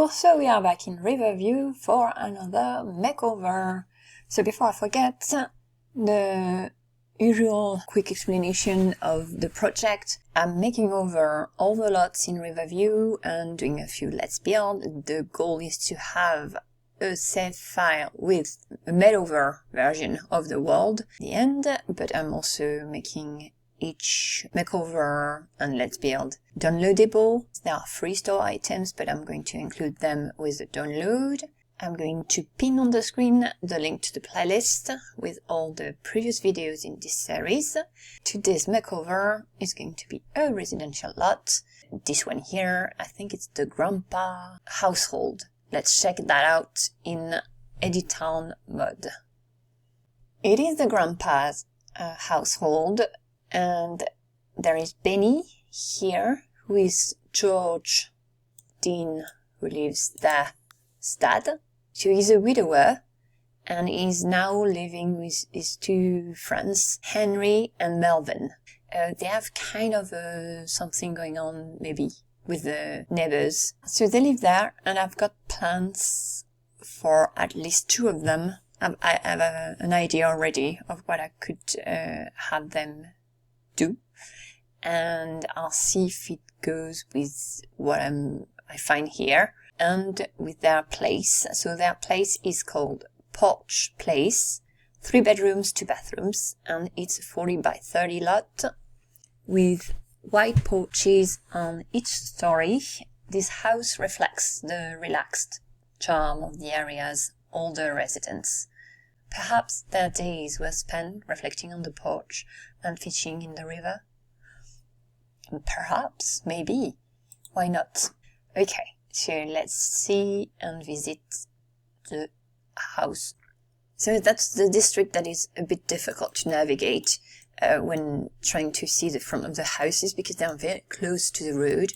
Hello, so we are back in Riverview for another makeover. So before I forget, the usual quick explanation of the project. I'm making over all the lots in Riverview and doing a few Let's Build. The goal is to have a save file with a made-over version of the world at the end, but I'm also making each makeover and Let's Build downloadable. There are free store items, but I'm going to include them with the download. I'm going to pin on the screen the link to the playlist with all the previous videos in this series. Today's makeover is going to be a residential lot. This one here, I think it's the grandpa household. Let's check that out in Edit Town mode. It is the grandpa's household, and there is Benny here, who is George Dean, who lives there, Stad. So he's a widower, and he's now living with his two friends, Henry and Melvin. They have kind of something going on, maybe, with the neighbors. So they live there, and I've got plans for at least two of them. I have an idea already of what I could have them do, and I'll see if it goes with what I find here and with their place. So their place is called PORCH Place, 3 bedrooms, 2 bathrooms, and it's a 40 by 30 lot with white porches on each story. This house reflects the relaxed charm of the area's older residents. Perhaps their days were spent reflecting on the porch and fishing in the river. Perhaps, maybe. Why not? Okay, so let's see and visit the house. So that's the district that is a bit difficult to navigate when trying to see the front of the houses, because they are very close to the road.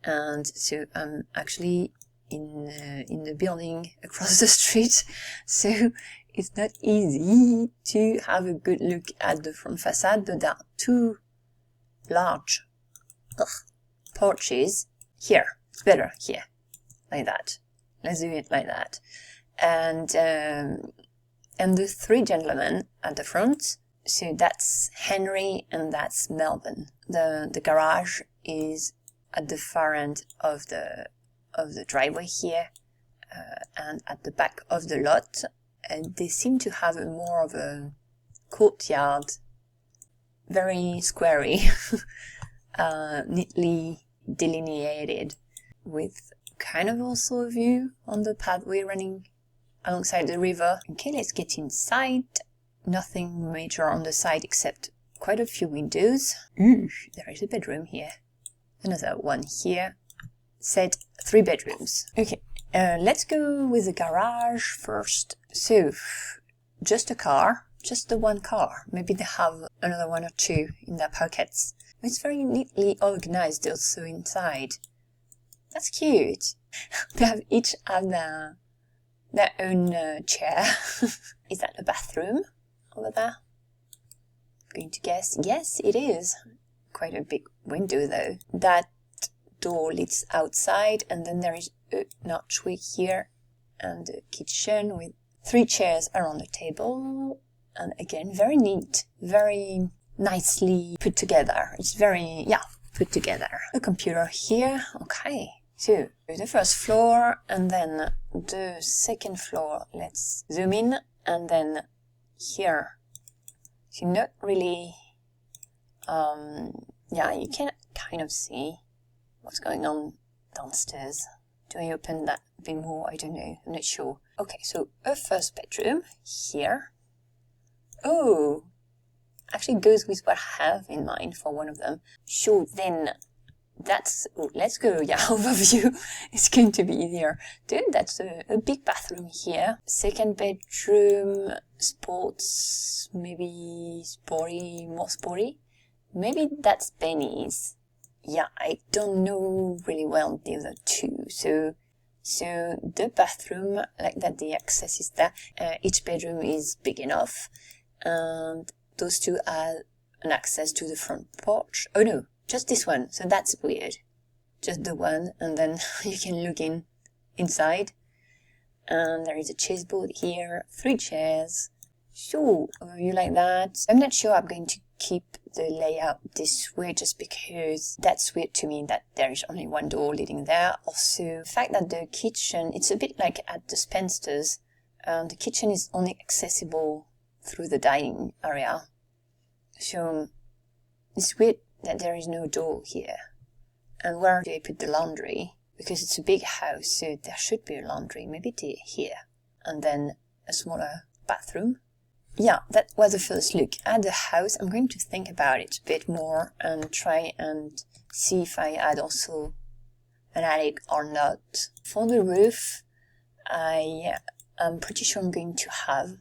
And so I'm actually in the building across the street, so it's not easy to have a good look at the front facade, but there are 2 large porches here. It's better here, like that. Let's do it like that. And the 3 gentlemen at the front. So that's Henry and that's Melvin. The garage is at the far end of the driveway here, and at the back of the lot. And they seem to have more of a courtyard, very squarey, neatly delineated, with kind of also a view on the pathway running alongside the river. Okay, let's get inside. Nothing major on the side except quite a few windows. Ooh, there is a bedroom here. Another one here. Said 3 bedrooms. Okay, let's go with the garage first. So, just a car, just the 1 car. Maybe they have another 1 or 2 in their pockets. It's very neatly organized also inside. That's cute. They have each have their own chair. Is that a bathroom over there? I'm going to guess. Yes, it is. Quite a big window though. That door leads outside, and then there is an archway here and a kitchen with 3 chairs around the table, and again very neat, very nicely put together. It's very put together. A computer here. Okay, so the first floor and then the second floor. Let's zoom in, and then here, so not really you can kind of see what's going on downstairs. Do I open that a bit more? I don't know. I'm not sure. Okay, so a first bedroom here. Oh, actually goes with what I have in mind for one of them. Sure, then that's... Oh, let's go, overview. It's going to be easier. Dude, that's a big bathroom here. Second bedroom, sports, maybe sporty, more sporty. Maybe that's Benny's. Yeah, I don't know really well the other 2. So the bathroom, like that, the access is there. Each bedroom is big enough, and those 2 have an access to the front porch. Oh no, just this one. So that's weird. Just the one, and then you can look in inside. And there is a chessboard here, 3 chairs. So, overview like that. I'm not sure I'm going to keep the layout this way just because that's weird to me that there is only one door leading there. Also, the fact that the kitchen, it's a bit like at the Spencer's. The kitchen is only accessible through the dining area. So, it's weird that there is no door here. And where do I put the laundry? Because it's a big house, so there should be a laundry. Maybe here. And then a smaller bathroom. Yeah, that was the first look at the house. I'm going to think about it a bit more and try and see if I add also an attic or not. For the roof, I'm pretty sure I'm going to have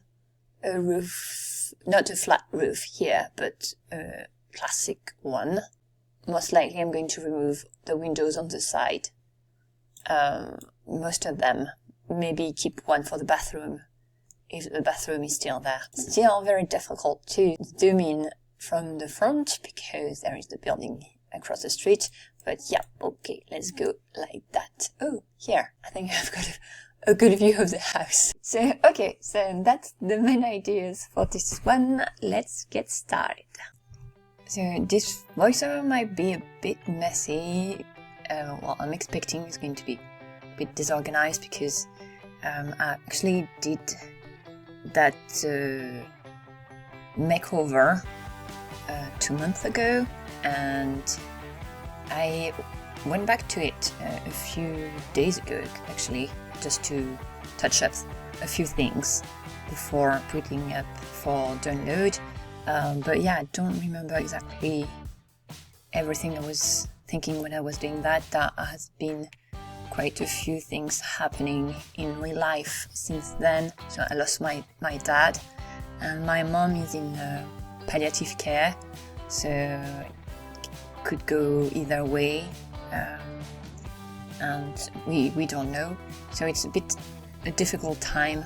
a roof, not a flat roof here, but a classic one. Most likely I'm going to remove the windows on the side. Most of them. Maybe keep one for the bathroom, if the bathroom is still there. Still very difficult to zoom in from the front because there is the building across the street. But yeah, okay, let's go like that. Oh, here, I think I've got a good view of the house. So, okay, so that's the main ideas for this one. Let's get started. So this voiceover might be a bit messy. Well, I'm expecting it's going to be a bit disorganized because I actually did that makeover 2 months ago, and I went back to it a few days ago actually, just to touch up a few things before putting up for download. But yeah, I don't remember exactly everything I was thinking when I was doing that. There has been quite a few things happening in real life since then. So I lost my dad, and my mom is in palliative care, so it could go either way, and we don't know. So it's a bit a difficult time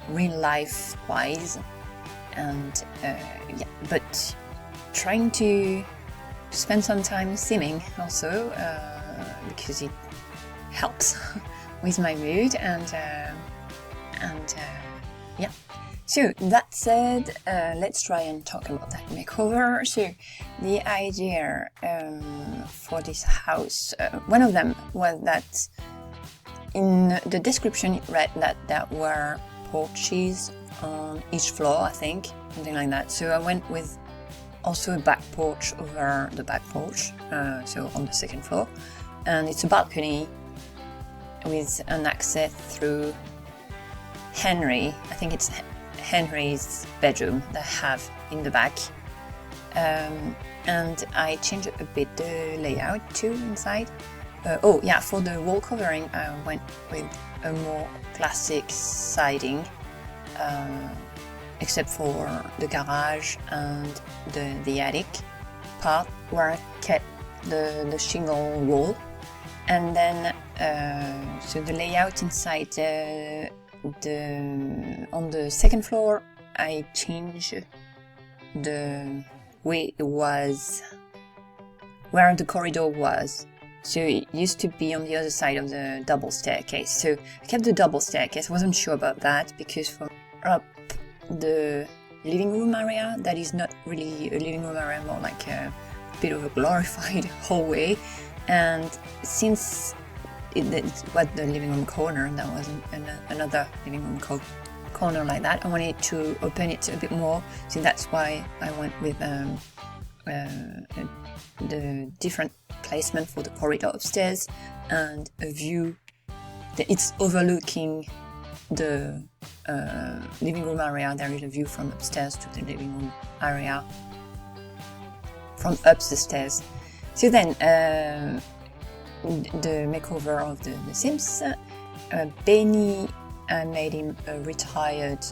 real life wise, and yeah, but trying to spend some time simming also, because it helps with my mood, and yeah. So that said, let's try and talk about that makeover. So the idea for this house, one of them was that in the description it read that there were porches on each floor, I think, something like that. So I went with also a back porch over the back porch, so on the second floor, and it's a balcony with an access through Henry. I think it's Henry's bedroom that I have in the back, and I changed a bit the layout too inside. Oh yeah, for the wall covering I went with a more classic siding, except for the garage and the attic part where I kept the shingle wall. And then so the layout inside on the second floor, I changed the way it was, where the corridor was. So it used to be on the other side of the double staircase. So I kept the double staircase. I wasn't sure about that because from up the living room area, that is not really a living room area, more like a bit of a glorified hallway. And since it was the living room corner, there was another living room corner like that, I wanted to open it a bit more. So that's why I went with the different placement for the corridor upstairs and a view that it's overlooking the living room area. There is a view from upstairs to the living room area from up the stairs. So then the makeover of the SIMS, Benny, I made him a retired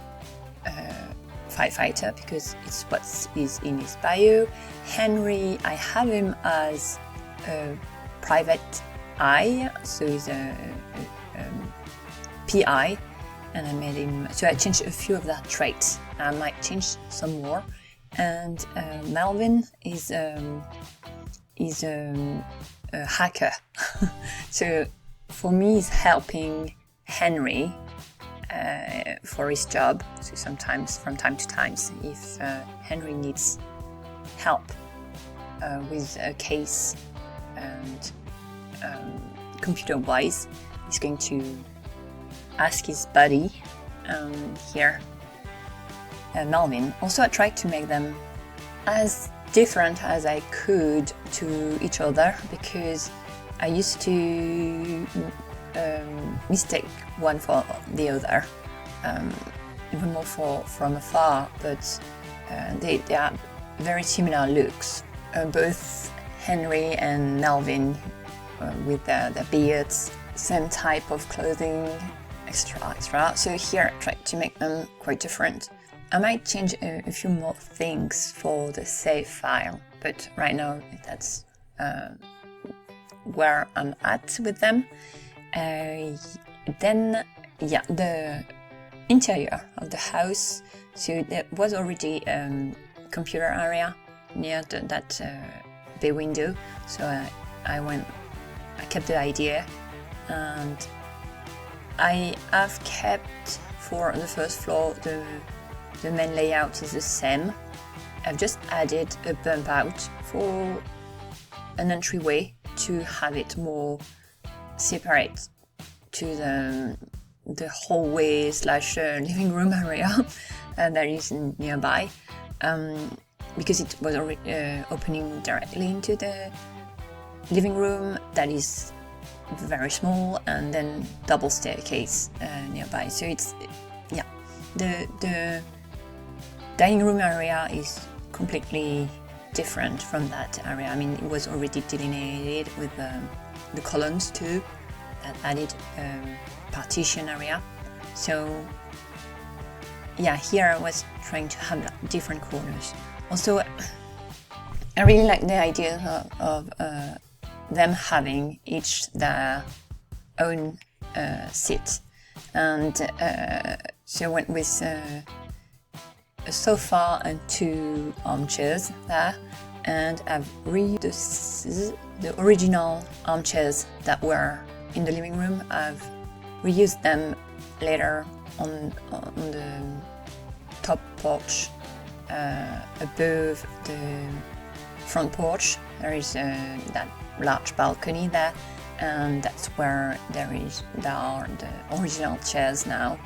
firefighter because it's what is in his bio. Henry, I have him as a private eye, so he's a PI, and I made him, so I changed a few of that traits. I might change some more. And Melvin is a hacker. So for me is helping Henry for his job. So sometimes, from time to time, if Henry needs help with a case and computer-wise, he's going to ask his buddy here, Melvin. Also, I tried to make them as different as I could to each other, because I used to mistake one for the other, even more from afar, but they are very similar looks. Both Henry and Melvin with their beards, same type of clothing, extra. So here I tried to make them quite different. I might change a few more things for the save file, but right now that's where I'm at with them. Then, yeah, the interior of the house. So there was already computer area near that bay window. So I kept the idea, and I have kept for the first floor the main layout is the same. I've just added a bump out for an entryway to have it more separate to the hallway / living room area that is nearby, because it was already opening directly into the living room that is very small, and then double staircase nearby. So it's, yeah, the dining room area is completely different from that area. I mean, it was already delineated with the columns too, that added partition area. So yeah, here I was trying to have different corners. Also, I really like the idea of them having each their own seat, and so I went with a sofa and 2 armchairs there, and I've reused the original armchairs that were in the living room. I've reused them later on the top porch above the front porch. There is that large balcony there, and that's where there are the original chairs now,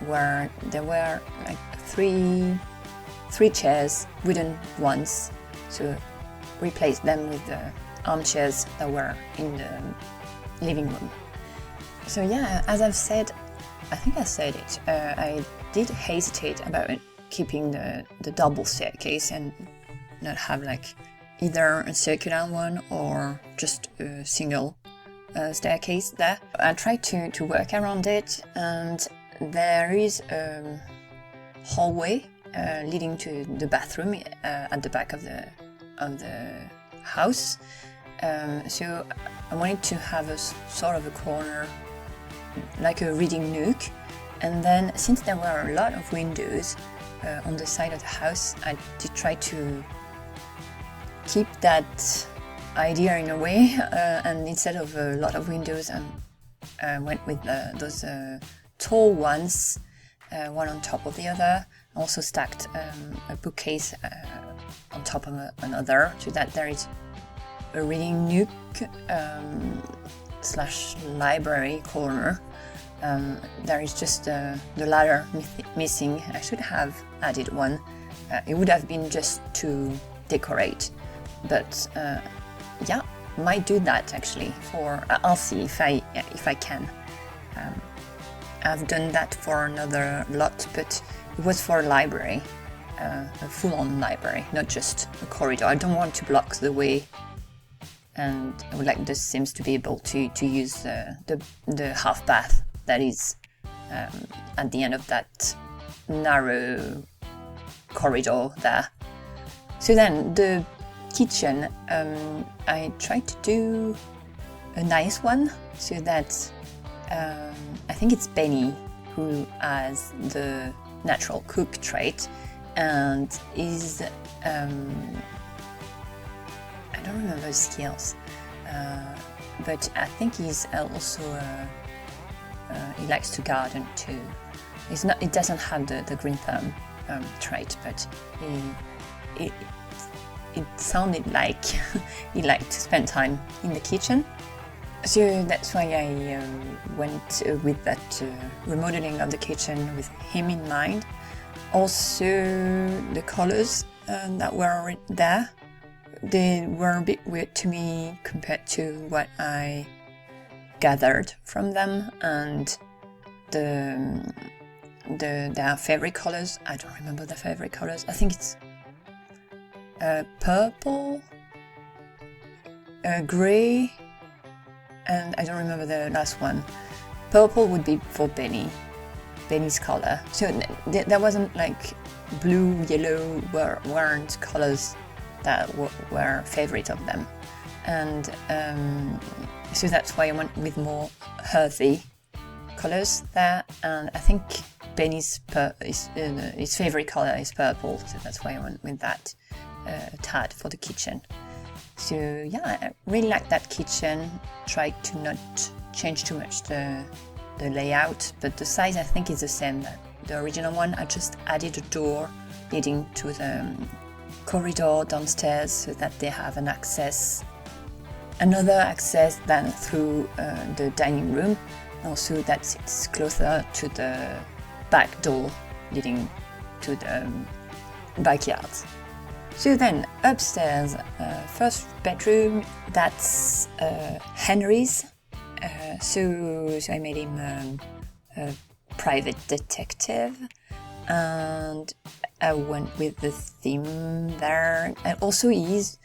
where there were like three chairs, wooden ones, so replace them with the armchairs that were in the living room. So yeah, as I've said, I think I said it, I did hesitate about keeping the double staircase and not have like either a circular one or just a single staircase there. I tried to work around it, and there is a hallway leading to the bathroom at the back of the house. So I wanted to have a sort of a corner, like a reading nook. And then, since there were a lot of windows on the side of the house, I did try to keep that idea in a way, and instead of a lot of windows, I went with those tall ones, one on top of the other. I also stacked a bookcase on top of another, so that there is a reading nook / library corner. There is just the ladder missing. I should have added one. It would have been just to decorate, but yeah, might do that actually. I'll see if I can. I've done that for another lot, but it was for a library, a full-on library, not just a corridor. I don't want to block the way, and I would like the Sims to be able to use the half bath that is at the end of that narrow corridor there. So then the kitchen, I tried to do a nice one, so that I think it's Benny who has the natural cook trait, and is I don't remember his skills. but I think he's also he likes to garden too. He doesn't have the green thumb trait, but it sounded like he liked to spend time in the kitchen. So that's why I went with that remodeling of the kitchen with him in mind. Also, the colors that were there, they were a bit weird to me compared to what I gathered from them, and their favorite colors. I don't remember their favorite colors. I think it's purple, grey, and I don't remember the last one. Purple would be for Benny's color. So there wasn't like blue, yellow weren't colors that were favorite of them, and so that's why I went with more earthy colors there. And I think Benny's his favorite color is purple, so that's why I went with that tad for the kitchen. So yeah, I really like that kitchen. Tried to not change too much the layout, but the size I think is the same that the original one. I just added a door leading to the corridor downstairs so that they have another access than through the dining room. Also that it's closer to the back door leading to the backyard. So then upstairs, first bedroom, that's Henry's. So I made him a private detective, and I went with the theme there. And also he's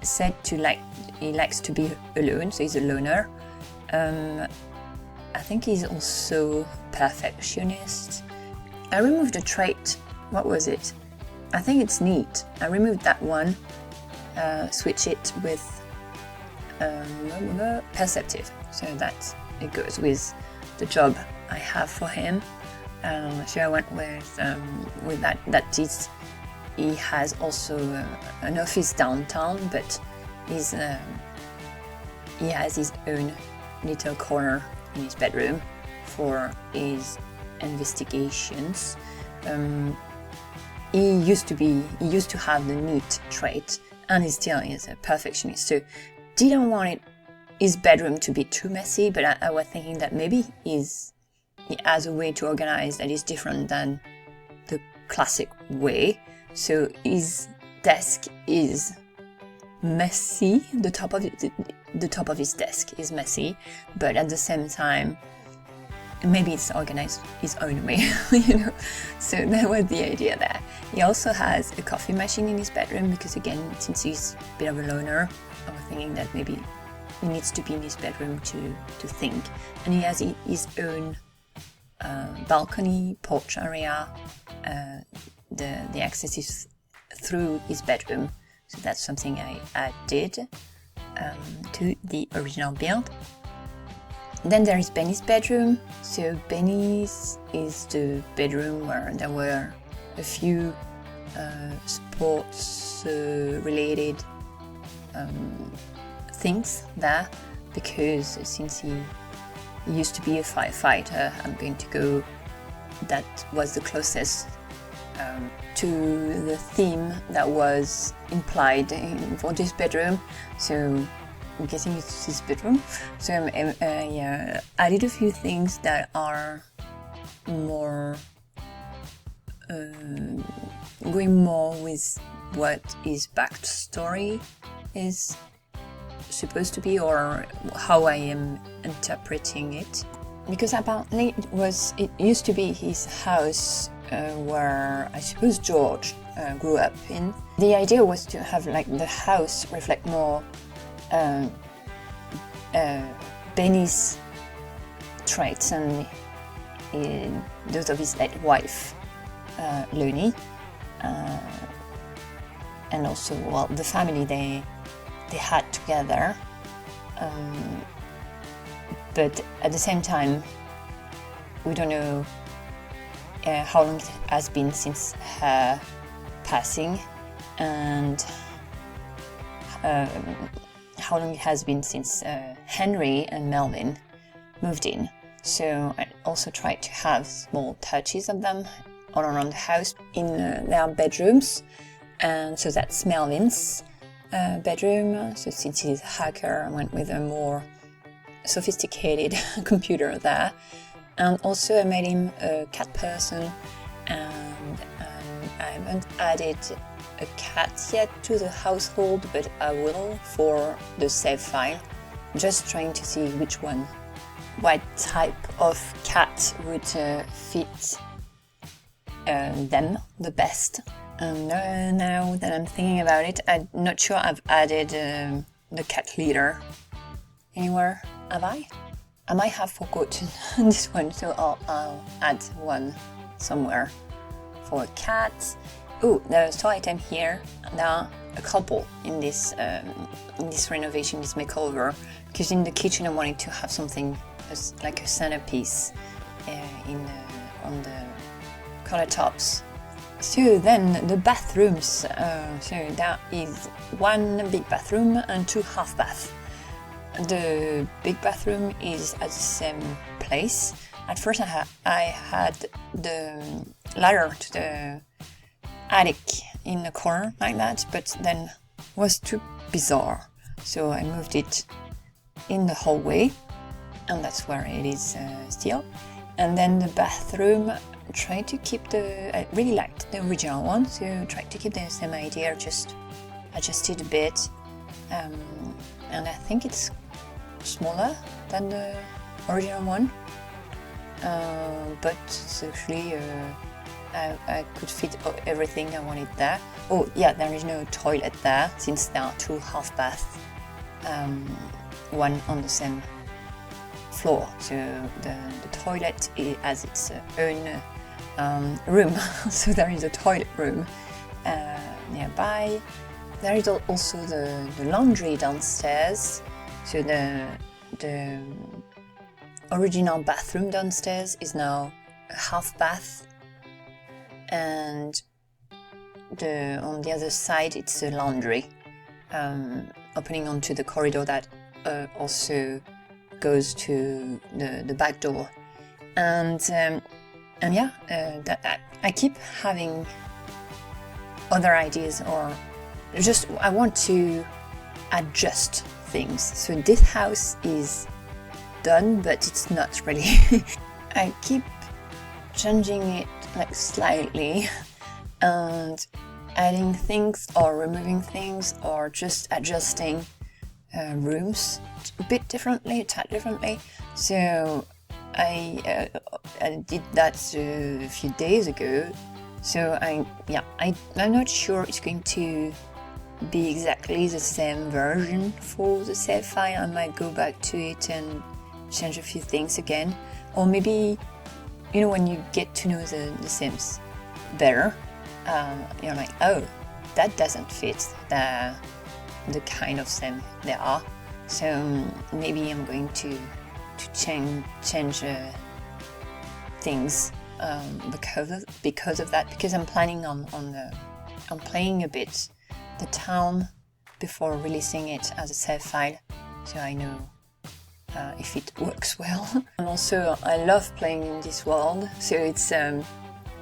said to he likes to be alone, so he's a loner. I think he's also perfectionist. I removed a trait. What was it? I think it's neat. I removed that one, switch it with perceptive, so that it goes with the job I have for him. So I went with that. That is, he has also an office downtown, but he has his own little corner in his bedroom for his investigations. He used to have the neat trait, and he still is a perfectionist. So didn't want his bedroom to be too messy, but I was thinking that maybe he has a way to organize that is different than the classic way. So his desk is messy. The top of his desk is messy, but at the same time, maybe it's organized his own way, you know. So that was the idea there. He also has a coffee machine in his bedroom because, again, since he's a bit of a loner, I was thinking that maybe he needs to be in his bedroom to think. And he has his own balcony, porch area. The access is through his bedroom, so that's something I added to the original build. Then there is Benny's bedroom. So Benny's is the bedroom where there were a few sports related things there, because since he used to be a firefighter, I'm going to go, that was the closest to the theme that was implied for this bedroom. So I'm guessing it's his bedroom. So I added a few things that are more going more with what his backstory is supposed to be, or how I am interpreting it. Because apparently it used to be his house where I suppose George grew up in. The idea was to have like the house reflect more Benny's traits and those of his late wife, Lonnie, and also, well, the family they had together. But at the same time, we don't know how long it has been since her passing, and how long it has been since Henry and Melvin moved in. So I also tried to have small touches of them all around the house in their bedrooms. And so that's Melvin's bedroom. So since he's a hacker, I went with a more sophisticated computer there. And also I made him a cat person, and I haven't added a cat yet to the household, but I will for the save file. Just trying to see what type of cat would fit them the best. And now that I'm thinking about it, I'm not sure I've added the cat litter anywhere. Have I? I might have forgotten this one, so I'll add one somewhere for cats. Oh, there's a toy item here. There are a couple in this renovation, this makeover, because in the kitchen I wanted to have something like a centerpiece on the countertops. So then the bathrooms. So there is one big bathroom and 2 half baths. The big bathroom is at the same place. At first I had the ladder to the attic in the corner like that, but then it was too bizarre. So I moved it in the hallway, and that's where it is still. And then the bathroom, tried to keep I really liked the original one, so tried to keep the same idea, just adjusted a bit. And I think it's smaller than the original one, but actually I could fit everything I wanted there. Oh yeah, there is no toilet there since there are 2 half baths, one on the same floor, so the toilet has its own room. So there is a toilet room nearby. There is also the laundry downstairs. So the original bathroom downstairs is now a half bath, and on the other side it's a laundry opening onto the corridor that also goes to the back door. And yeah, I keep having other ideas, or just I want to adjust things. So this house is done, but it's not really. I keep changing it like slightly and adding things or removing things or just adjusting rooms a bit differently, a tad differently. So I did that a few days ago. So I'm not sure it's going to be exactly the same version for the save file. I might go back to it and change a few things again, or maybe, you know, when you get to know the Sims better, you're like, oh, that doesn't fit the kind of Sim they are. So maybe I'm going to change things because of that, because I'm planning on playing a bit the town before releasing it as a save file, so I know if it works well. And also I love playing in this world, so it's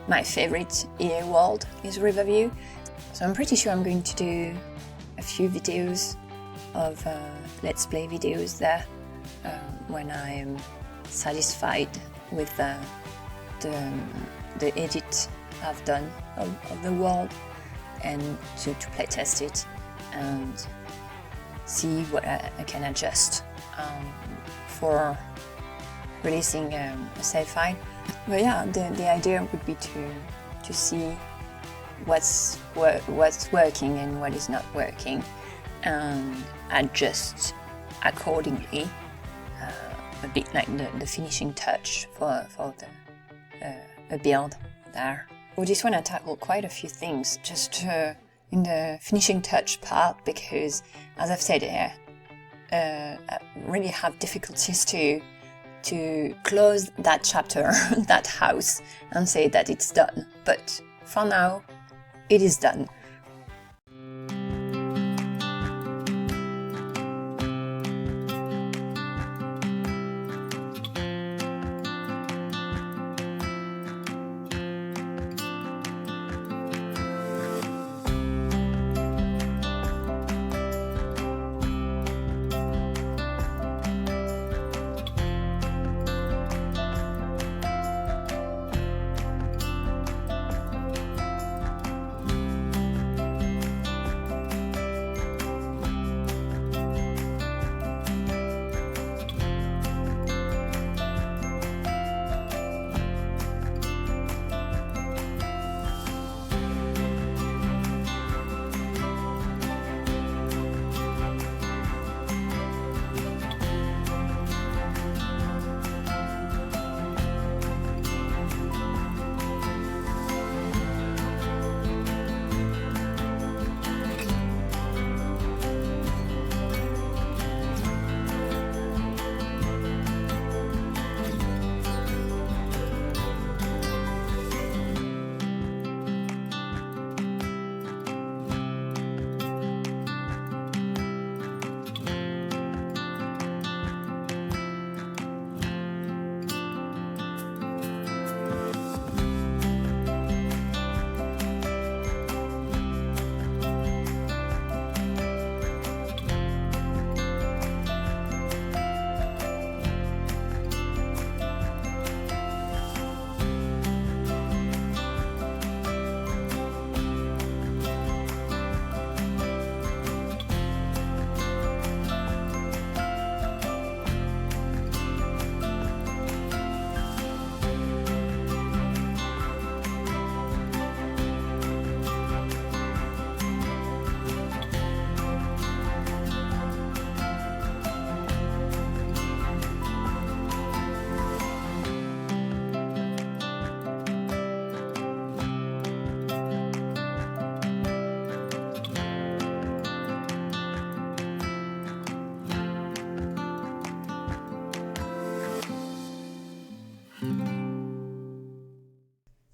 my favorite EA world is Riverview. So I'm pretty sure I'm going to do a few videos of let's play videos there when I am satisfied with the edit I've done of the world, and to play test it and see what I can adjust for releasing a save file. But yeah, the idea would be to see what's working and what is not working, and adjust accordingly, a bit like the finishing touch for the build there. With this one I tackled quite a few things just in the finishing touch part, because as I've said, I really have difficulties to close that chapter, that house, and say that it's done. But for now, it is done.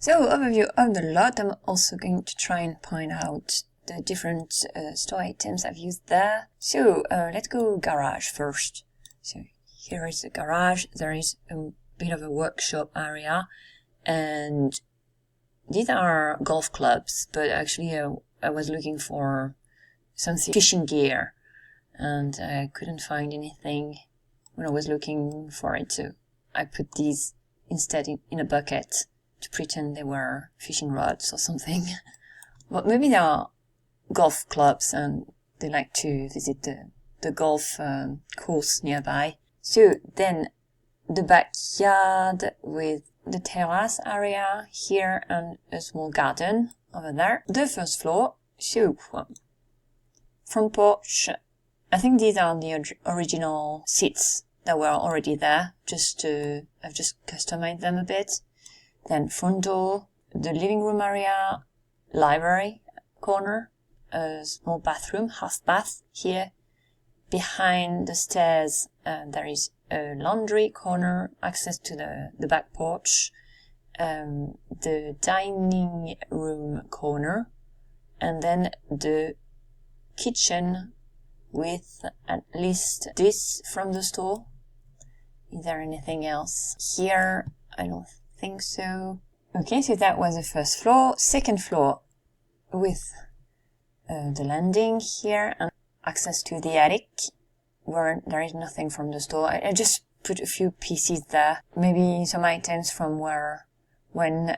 So, overview of the lot. I'm also going to try and point out the different store items I've used there. So, let's go garage first. So, here is the garage. There is a bit of a workshop area, and these are golf clubs, but actually I was looking for something fishing gear, and I couldn't find anything when I was looking for it, so I put these instead in a bucket to pretend they were fishing rods or something. But maybe they are golf clubs and they like to visit the golf course nearby. So then the backyard with the terrace area here and a small garden over there. The first floor, so front porch. I think these are the original seats that were already there. I've just customized them a bit. Then front door, the living room area, library corner, a small bathroom, half bath here. Behind the stairs, there is a laundry corner, access to the back porch, the dining room corner, and then the kitchen with at least this from the store. Is there anything else here? I don't think so. Okay, so that was the first floor. Second floor with the landing here and access to the attic where there is nothing from the store. I just put a few pieces there. Maybe some items from when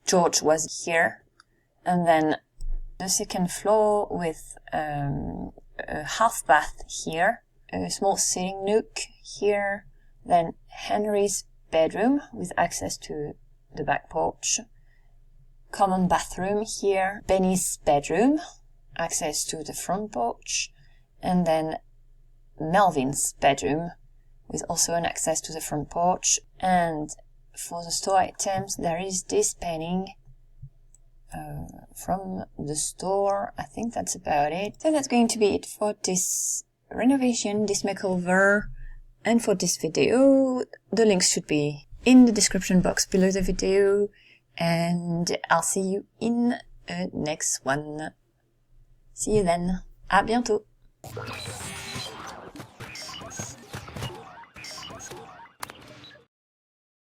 George was here. And then the second floor with a half bath here, a small sitting nook here, then Henry's bedroom with access to the back porch, common bathroom here, Benny's bedroom, access to the front porch, and then Melvin's bedroom with also an access to the front porch. And for the store items, there is this painting from the store. I think that's about it. So that's going to be it for this renovation, this makeover, and for this video. The links should be in the description box below the video, and I'll see you in the next one. See you then. À bientôt.